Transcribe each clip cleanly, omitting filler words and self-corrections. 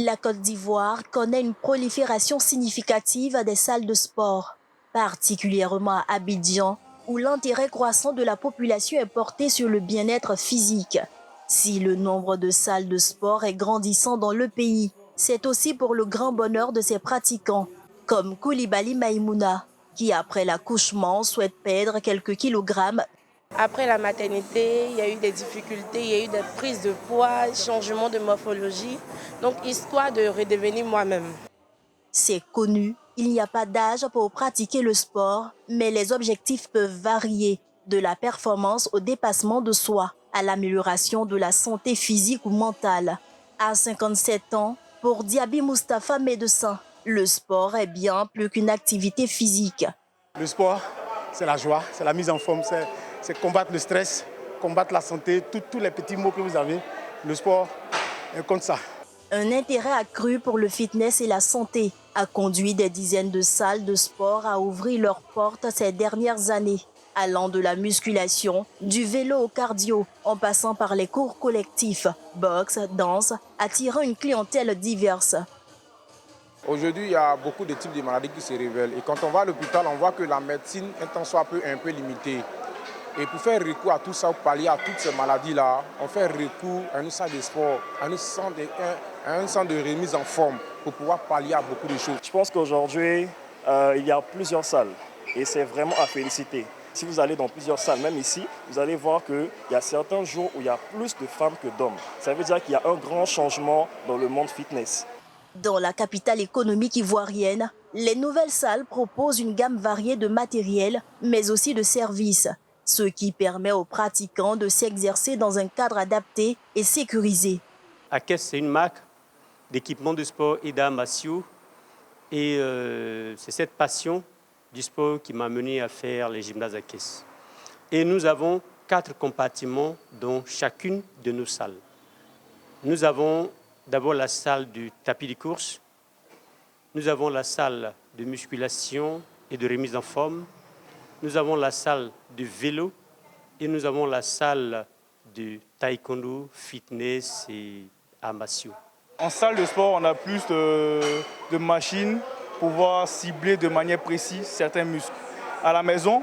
La Côte d'Ivoire connaît une prolifération significative des salles de sport, particulièrement à Abidjan, où l'intérêt croissant de la population est porté sur le bien-être physique. Si le nombre de salles de sport est grandissant dans le pays, c'est aussi pour le grand bonheur de ses pratiquants, comme Koulibaly Maïmouna, qui après l'accouchement souhaite perdre quelques kilogrammes. Après la maternité, il y a eu des difficultés, il y a eu des prises de poids, changement de morphologie, donc histoire de redevenir moi-même. C'est connu, il n'y a pas d'âge pour pratiquer le sport, mais les objectifs peuvent varier, de la performance au dépassement de soi, à l'amélioration de la santé physique ou mentale. À 57 ans, pour Diaby Moustapha, médecin, le sport est bien plus qu'une activité physique. Le sport, c'est la joie, c'est la mise en forme, c'est combattre le stress, combattre la santé, tous les petits mots que vous avez. Le sport est contre ça. Un intérêt accru pour le fitness et la santé a conduit des dizaines de salles de sport à ouvrir leurs portes ces dernières années, allant de la musculation, du vélo au cardio, en passant par les cours collectifs, boxe, danse, attirant une clientèle diverse. Aujourd'hui, il y a beaucoup de types de maladies qui se révèlent. Et quand on va à l'hôpital, on voit que la médecine est en soi un peu limitée. Et pour faire recours à tout ça, pour pallier à toutes ces maladies-là, on fait recours à une salle de sport, à un centre de remise en forme pour pouvoir pallier à beaucoup de choses. Je pense qu'aujourd'hui, il y a plusieurs salles et c'est vraiment à féliciter. Si vous allez dans plusieurs salles, même ici, vous allez voir qu'il y a certains jours où il y a plus de femmes que d'hommes. Ça veut dire qu'il y a un grand changement dans le monde fitness. Dans la capitale économique ivoirienne, les nouvelles salles proposent une gamme variée de matériel, mais aussi de services, ce qui permet aux pratiquants de s'exercer dans un cadre adapté et sécurisé. Akes, c'est une marque d'équipement de sport et d'arts martiaux. Et c'est cette passion du sport qui m'a mené à faire les gymnases Akes. Et nous avons 4 compartiments dans chacune de nos salles. Nous avons d'abord la salle du tapis de course. Nous avons la salle de musculation et de remise en forme. Nous avons la salle de vélo et nous avons la salle de taekwondo, fitness et arts martiaux. En salle de sport, on a plus de machines pour pouvoir cibler de manière précise certains muscles. À la maison,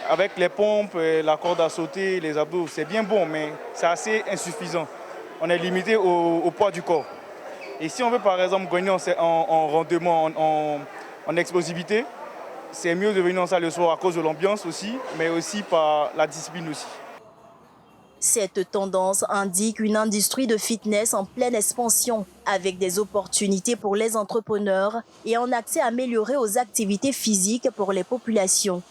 avec les pompes, la corde à sauter, les abdos, c'est bien bon, mais c'est assez insuffisant. On est limité au poids du corps. Et si on veut par exemple gagner en rendement, en explosivité, c'est mieux de venir en salle de sport à cause de l'ambiance aussi, mais aussi par la discipline aussi. Cette tendance indique une industrie de fitness en pleine expansion, avec des opportunités pour les entrepreneurs et un accès amélioré aux activités physiques pour les populations.